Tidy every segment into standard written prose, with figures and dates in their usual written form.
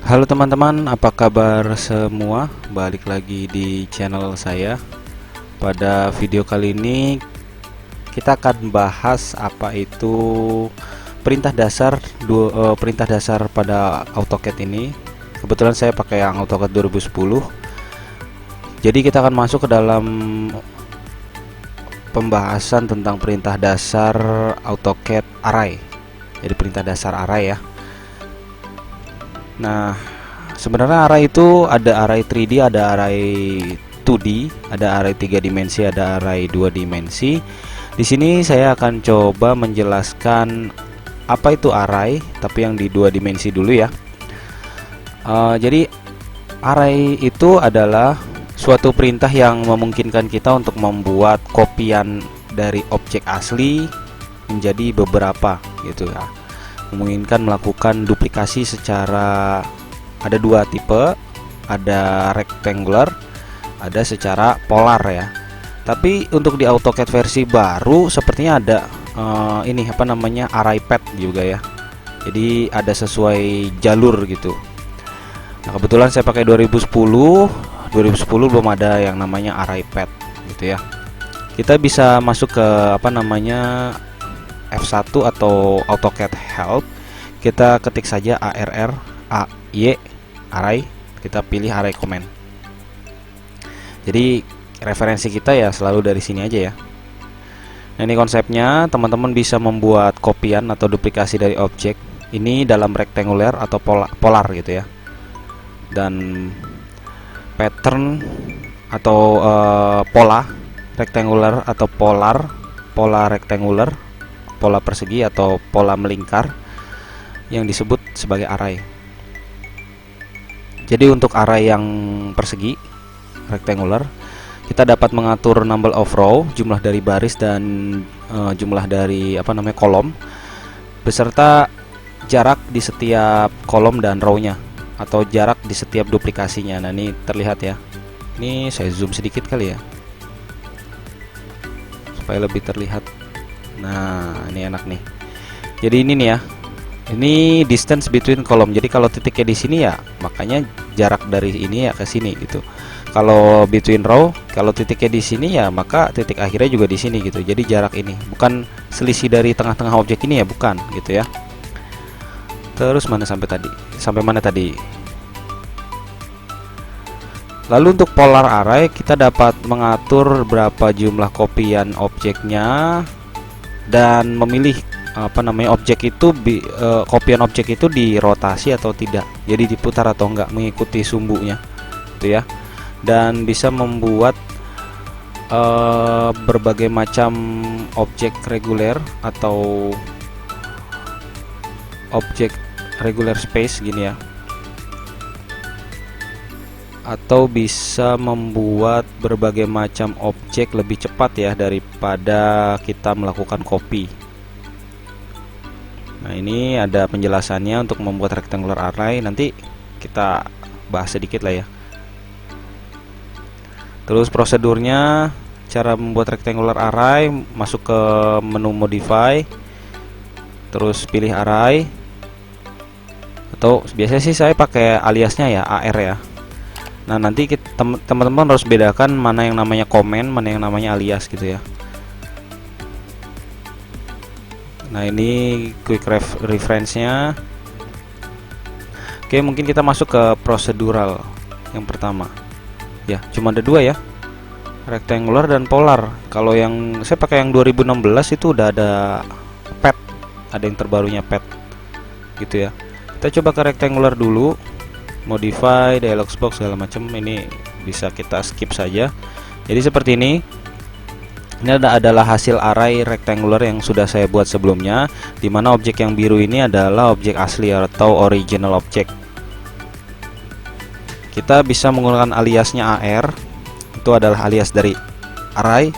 Halo teman-teman, apa kabar semua? Balik lagi di channel saya. Pada video kali ini kita akan bahas apa itu perintah dasar pada AutoCAD ini. Kebetulan saya pakai yang AutoCAD 2010. Jadi kita akan masuk ke dalam pembahasan tentang perintah dasar AutoCAD Array. Jadi perintah dasar array ya. Nah, sebenarnya array itu ada array 3D, ada array 2D, ada array 3 dimensi, ada array 2 dimensi. Di sini saya akan coba menjelaskan apa itu array, tapi yang di 2 dimensi dulu ya. Jadi array itu adalah suatu perintah yang memungkinkan kita untuk membuat kopian dari objek asli menjadi beberapa gitu ya. Memungkinkan melakukan duplikasi secara ada dua tipe, ada rectangular, ada secara polar ya. Tapi untuk di AutoCAD versi baru sepertinya ada ini apa namanya array path juga ya. Jadi ada sesuai jalur gitu. Nah, kebetulan saya pakai 2010 belum ada yang namanya array path gitu ya. Kita bisa masuk ke apa namanya F1 atau AutoCAD Help. Kita ketik saja ARRAY array, kita pilih array command. Jadi referensi kita ya selalu dari sini aja ya. Nah, ini konsepnya, teman-teman bisa membuat kopian atau duplikasi dari objek ini dalam rectangular atau polar gitu ya. Dan pattern atau pola rectangular atau pola rectangular, pola persegi atau pola melingkar yang disebut sebagai array. Jadi untuk array yang persegi rectangular, kita dapat mengatur number of row, jumlah dari baris dan jumlah dari apa namanya kolom, beserta jarak di setiap kolom dan row-nya atau jarak di setiap duplikasinya. Nah, ini terlihat ya. Ini saya zoom sedikit kali ya supaya lebih terlihat. Nah, ini enak nih. Jadi ini nih ya. Ini distance between column. Jadi kalau titiknya di sini ya, makanya jarak dari ini ya ke sini gitu. Kalau between row, kalau titiknya di sini ya, maka titik akhirnya juga di sini gitu. Jadi jarak ini bukan selisih dari tengah-tengah objek ini ya, bukan gitu ya. Terus mana sampai tadi? Sampai mana tadi? Lalu untuk polar array, kita dapat mengatur berapa jumlah kopian objeknya dan memilih apa namanya objek itu kopian objek itu dirotasi atau tidak, jadi diputar atau enggak mengikuti sumbunya gitu ya. Dan bisa membuat berbagai macam objek reguler atau objek regular space gini ya, atau bisa membuat berbagai macam objek lebih cepat ya daripada kita melakukan copy. Nah, ini ada penjelasannya untuk membuat rectangular array, nanti kita bahas sedikit lah ya. Terus prosedurnya, cara membuat rectangular array, masuk ke menu modify, terus pilih array, atau biasanya sih saya pakai aliasnya ya AR ya. Nah, nanti teman-teman harus bedakan mana yang namanya comment, mana yang namanya alias gitu ya. Nah, ini quick reference-nya. Oke, mungkin kita masuk ke prosedural yang pertama. Ya, cuma ada dua ya, rectangular dan polar. Kalau yang saya pakai yang 2016 itu udah ada path, ada yang terbarunya path gitu ya. Kita coba ke rectangular dulu, modify, dialog box segala macam, ini bisa kita skip saja. Jadi seperti ini. Ini adalah hasil array rectangular yang sudah saya buat sebelumnya, dimana objek yang biru ini adalah objek asli atau original object. Kita bisa menggunakan aliasnya AR, itu adalah alias dari array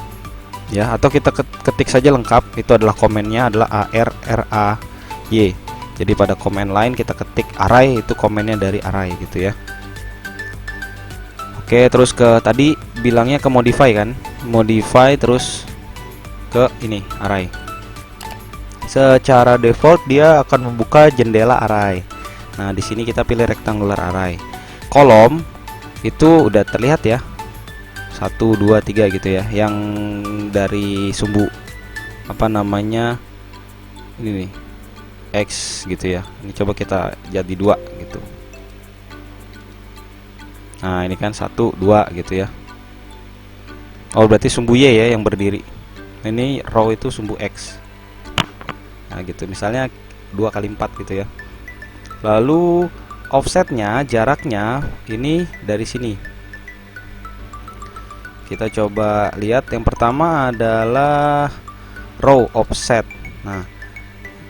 ya, atau kita ketik saja lengkap, itu adalah komennya adalah ARRAY. Jadi pada komen lain kita ketik array, itu komennya dari array gitu ya. Oke, terus ke tadi bilangnya ke modify kan, modify terus ke ini array. Secara default dia akan membuka jendela array. Nah, di sini kita pilih rectangular array. Kolom itu udah terlihat ya, 1 2 3 gitu ya, yang dari sumbu apa namanya ini nih X gitu ya. Ini coba kita jadi 2 gitu. Nah, ini kan 1 2 gitu ya. Oh, berarti sumbu Y ya yang berdiri. Ini row itu sumbu X. Nah, gitu. Misalnya 2 kali 4 gitu ya. Lalu offsetnya, jaraknya ini dari sini. Kita coba lihat, yang pertama adalah row offset. Nah,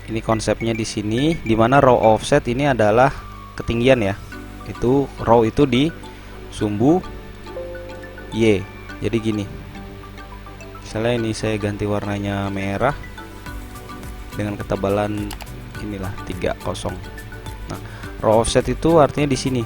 ini konsepnya di sini, dimana row offset ini adalah ketinggian ya. Itu row itu di sumbu Y. Jadi gini. Misalnya ini saya ganti warnanya merah dengan ketebalan inilah 30. Nah, row offset itu artinya di sini.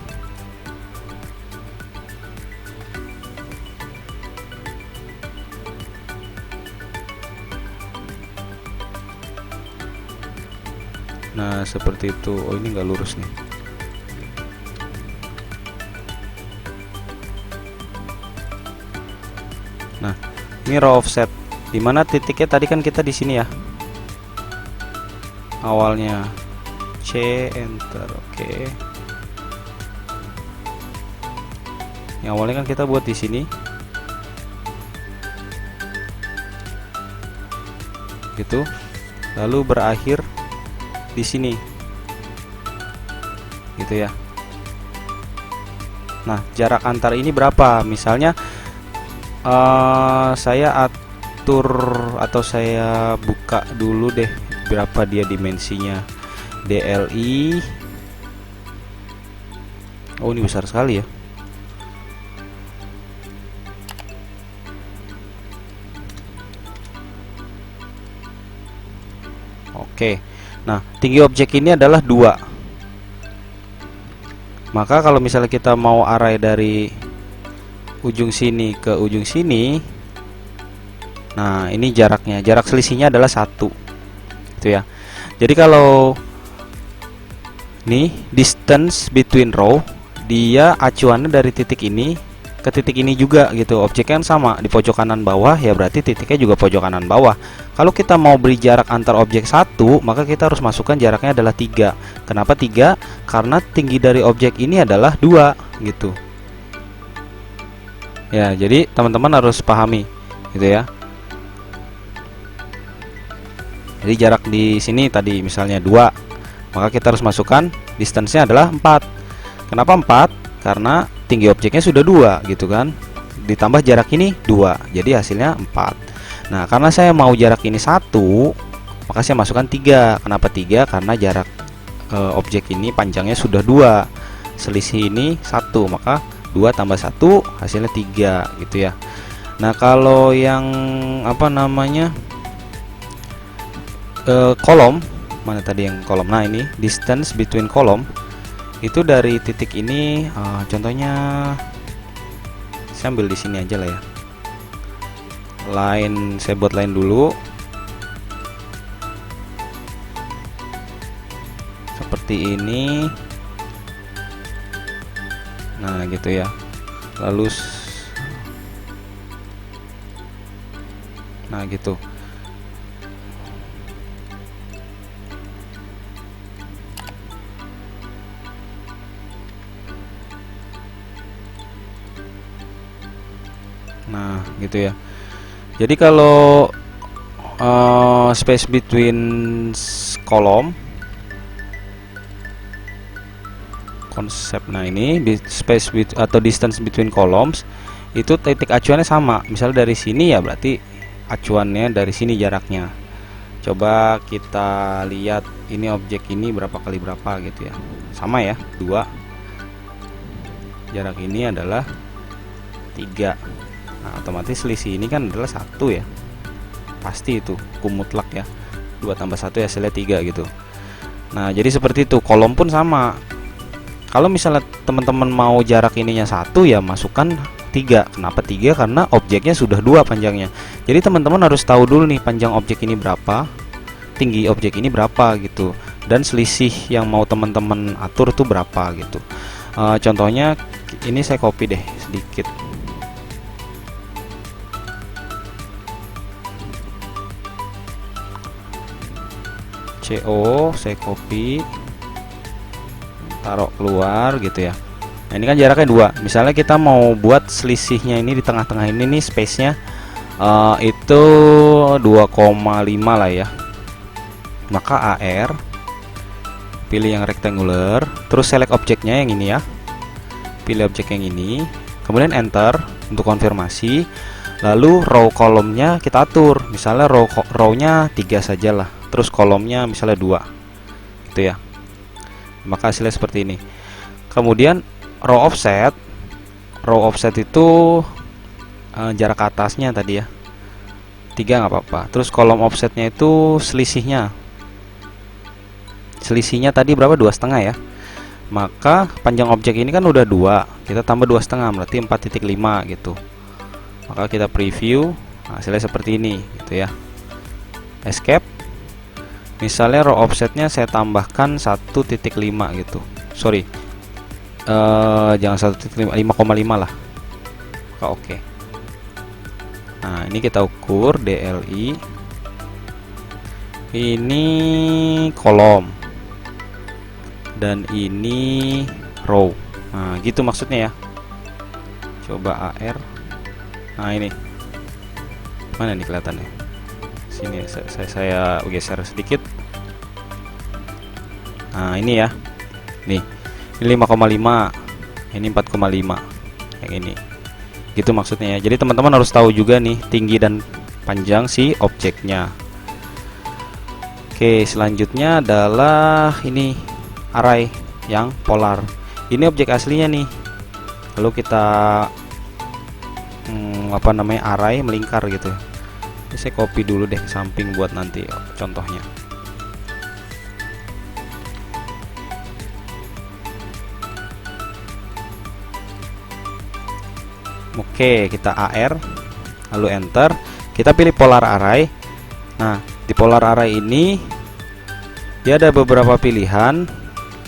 Nah, seperti itu. Oh, ini nggak lurus nih. Nah, ini row offset. Dimana titiknya tadi kan kita di sini ya. Awalnya C, enter, oke. Yang awalnya kan kita buat di sini. Gitu. Lalu berakhir di sini. Gitu ya. Nah, jarak antar ini berapa? Misalnya saya atur atau saya buka dulu deh berapa dia dimensinya. DLI. Oh, ini besar sekali ya. Oke. Nah, tinggi objek ini adalah 2. Maka kalau misalnya kita mau array dari ujung sini ke ujung sini, nah ini jaraknya, jarak selisihnya adalah 1 gitu ya. Jadi kalau nih distance between row, dia acuannya dari titik ini ke titik ini juga gitu. Objeknya kan sama di pojok kanan bawah, ya berarti titiknya juga pojok kanan bawah. Kalau kita mau beri jarak antar objek 1, maka kita harus masukkan jaraknya adalah 3. Kenapa 3? Karena tinggi dari objek ini adalah 2 gitu. Ya, jadi teman-teman harus pahami gitu ya. Jadi jarak di sini tadi misalnya 2, maka kita harus masukkan distance-nya adalah 4. Kenapa 4? Karena tinggi objeknya sudah 2 gitu kan. Ditambah jarak ini 2, jadi hasilnya 4. Nah, karena saya mau jarak ini 1, maka saya masukkan 3. Kenapa 3? Karena jarak objek ini panjangnya sudah 2. Selisih ini 1, maka 2 tambah 1 hasilnya 3 gitu ya. Nah, kalau yang apa namanya kolom, mana tadi yang kolom? Nah, ini distance between kolom itu dari titik ini, contohnya saya ambil di sini aja lah ya. Line, saya buat line dulu seperti ini. Nah, gitu ya. Lalu nah, gitu. Nah, gitu ya. Jadi kalau space between kolom, konsep, nah ini space atau distance between columns itu titik acuannya sama. Misalnya dari sini ya berarti acuannya dari sini jaraknya. Coba kita lihat ini objek ini berapa kali berapa gitu ya. Sama ya, 2. Jarak ini adalah 3. Nah, otomatis selisih ini kan adalah 1 ya. Pasti itu hukum mutlak ya. 2 tambah 1 ya hasilnya 3 gitu. Nah, jadi seperti itu. Kolom pun sama. Kalau misalnya teman-teman mau jarak ininya 1, ya masukkan 3. Kenapa 3? Karena objeknya sudah 2 panjangnya. Jadi teman-teman harus tahu dulu nih panjang objek ini berapa, tinggi objek ini berapa gitu. dan selisih yang mau teman-teman atur itu berapa gitu. Contohnya ini saya copy deh sedikit. CO saya copy, taruh keluar gitu ya. Nah ini kan jaraknya 2. Misalnya kita mau buat selisihnya ini di tengah-tengah ini nih, space-nya itu 2,5 lah ya. Maka AR, pilih yang rectangular, terus select objeknya yang ini ya. Pilih objek yang ini, kemudian enter untuk konfirmasi. Lalu row kolomnya kita atur. Misalnya row-nya 3 saja lah. Terus kolomnya misalnya 2 gitu ya. Maka hasilnya seperti ini. Kemudian row offset itu jarak atasnya tadi ya 3 nggak apa-apa. Terus kolom offsetnya itu selisihnya tadi berapa, 2,5 ya. Maka panjang objek ini kan udah 2, kita tambah 2,5 berarti 4,5 gitu. Maka kita preview, hasilnya seperti ini gitu ya. Escape. Misalnya row offsetnya saya tambahkan 1,5 gitu. Sorry, jangan 1,5, 5,5 lah. Oke. Nah ini kita ukur DLI. Ini kolom dan ini row. Nah gitu maksudnya ya. Coba AR. Nah ini mana nih kelihatannya? Sini saya geser sedikit. Nah ini ya. Nih ini 5,5, ini 4,5 yang ini. Gitu maksudnya ya. Jadi teman-teman harus tahu juga nih tinggi dan panjang si objeknya. Oke, selanjutnya adalah ini array yang polar. Ini objek aslinya nih. Lalu kita array melingkar gitu. Ini saya copy dulu deh ke samping buat nanti contohnya. Oke, kita AR lalu enter. Kita pilih polar array. Nah, di polar array ini dia ada beberapa pilihan.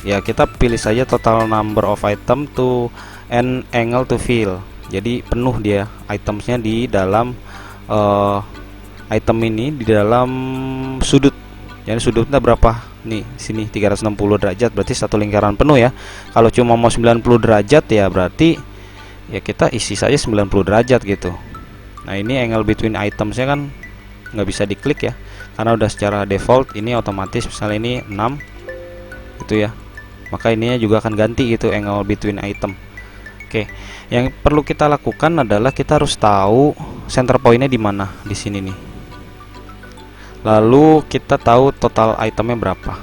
Ya, kita pilih saja total number of item to and angle to fill. Jadi penuh dia itemsnya di dalam item ini, di dalam sudut. Jadi sudutnya berapa? Nih, sini 360 derajat, berarti satu lingkaran penuh ya. Kalau cuma mau 90 derajat ya berarti ya kita isi saja 90 derajat gitu. Nah ini angle between itemsnya kan nggak bisa diklik ya, karena udah secara default ini otomatis. Misalnya ini 6 gitu ya, maka ininya juga akan ganti gitu angle between item. Oke, yang perlu kita lakukan adalah kita harus tahu center pointnya di mana, di sini nih. Lalu kita tahu total itemnya berapa.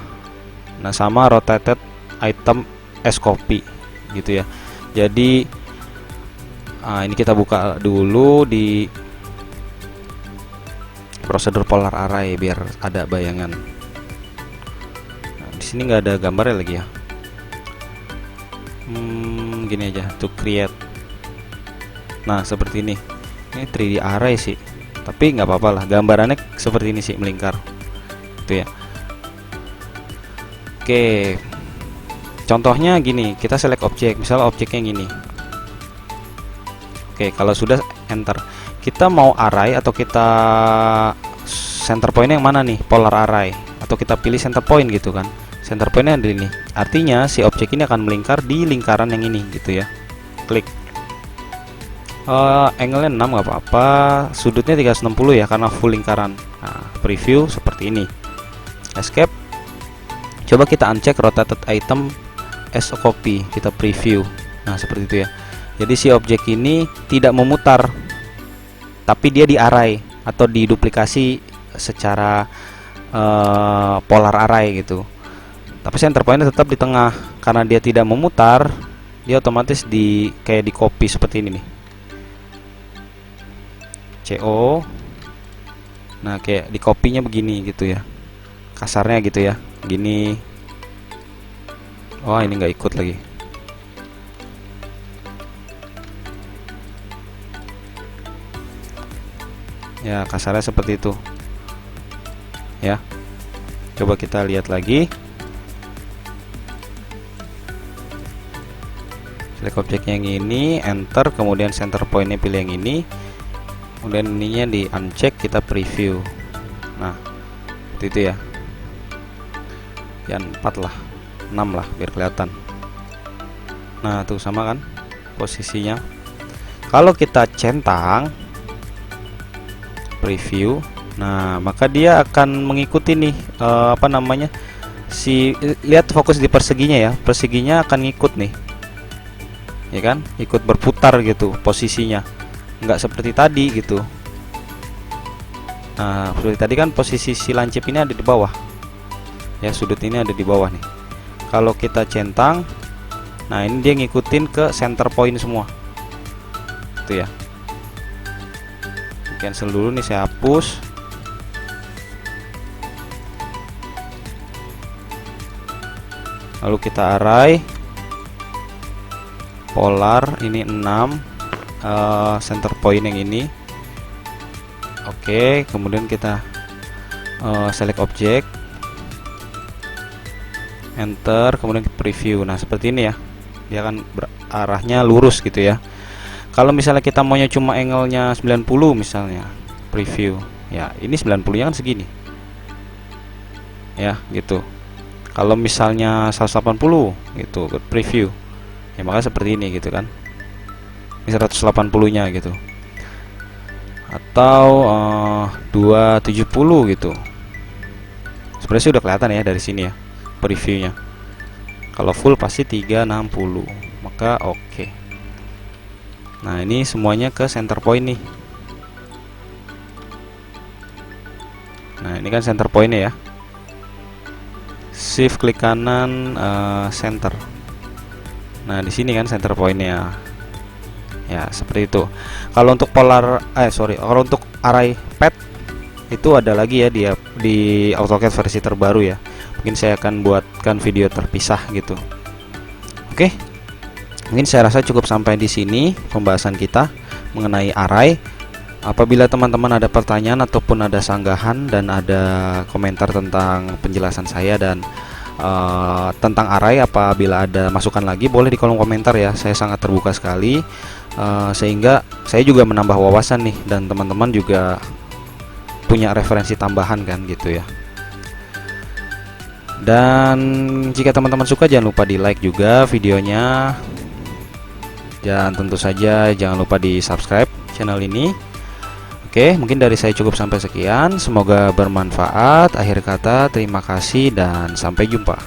Nah sama rotated item as copy gitu ya. Jadi ini kita buka dulu di prosedur polar array biar ada bayangan. Nah, di sini nggak ada gambarnya lagi ya. Gini aja, to create. Nah seperti ini. Ini 3D array sih, tapi nggak apa-apa lah. Gambarannya seperti ini sih, melingkar. Itu ya. Oke. Contohnya gini, kita select objek, misalnya objeknya yang ini. Oke, kalau sudah enter. Kita mau array atau kita center point yang mana nih? Polar array atau kita pilih center point gitu kan. Center pointnya di ini. Artinya si objek ini akan melingkar di lingkaran yang ini gitu ya. Klik. Angle-nya 6 nggak apa-apa. Sudutnya 360 ya karena full lingkaran. Nah, preview seperti ini. Escape. Coba kita uncheck rotated item as a copy. Kita preview. Nah, seperti itu ya. Jadi si objek ini tidak memutar, tapi dia di array atau diduplikasi secara polar array gitu. Tapi center pointnya tetap di tengah, karena dia tidak memutar, dia otomatis kayak di copy seperti ini nih. CO. Nah kayak di copy-nya begini gitu ya, kasarnya gitu ya, gini. Wah ini nggak ikut lagi. Ya kasarnya seperti itu ya. Coba kita lihat lagi. select objeknya yang ini, enter, kemudian center pointnya pilih yang ini, kemudian ininya di uncheck, kita preview. Nah seperti itu ya, yang 4 lah, 6 lah biar kelihatan. Nah tuh sama kan posisinya. Kalau kita centang preview, nah maka dia akan mengikuti nih apa namanya, lihat fokus di perseginya ya, perseginya akan ngikut nih ya kan, ikut berputar gitu posisinya, nggak seperti tadi gitu. Nah seperti tadi kan posisi si lancip ini ada di bawah ya, sudut ini ada di bawah nih. Kalau kita centang, nah ini dia ngikutin ke center point semua itu ya. Cancel dulu nih, saya hapus. Lalu kita array polar ini 6, center point yang ini. Oke, kemudian kita select object, enter, kemudian preview. Nah seperti ini ya, dia akan arahnya lurus gitu ya. Kalau misalnya kita maunya cuma angle-nya 90 misalnya, preview ya, ini 90 nya kan segini ya gitu. Kalau misalnya 180 gitu, preview ya, maka seperti ini gitu kan, ini 180 nya gitu, atau 270 gitu. Sebenarnya sih udah kelihatan ya dari sini ya previewnya. Kalau full pasti 360, maka oke. Nah ini semuanya ke center point nih. Nah ini kan center pointnya ya, shift klik kanan, center. Nah di sini kan center pointnya ya, seperti itu. Kalau untuk polar kalau untuk array pet itu ada lagi ya, dia di AutoCAD versi terbaru ya. Mungkin saya akan buatkan video terpisah gitu. Oke, mungkin saya rasa cukup sampai di sini pembahasan kita mengenai array. Apabila teman-teman ada pertanyaan ataupun ada sanggahan dan ada komentar tentang penjelasan saya dan tentang array, apabila ada masukan lagi boleh di kolom komentar ya, saya sangat terbuka sekali, sehingga saya juga menambah wawasan nih, dan teman-teman juga punya referensi tambahan kan gitu ya. Dan jika teman-teman suka jangan lupa di like juga videonya, dan tentu saja jangan lupa di subscribe channel ini. Oke, mungkin dari saya cukup sampai sekian. Semoga bermanfaat. Akhir kata, terima kasih dan sampai jumpa.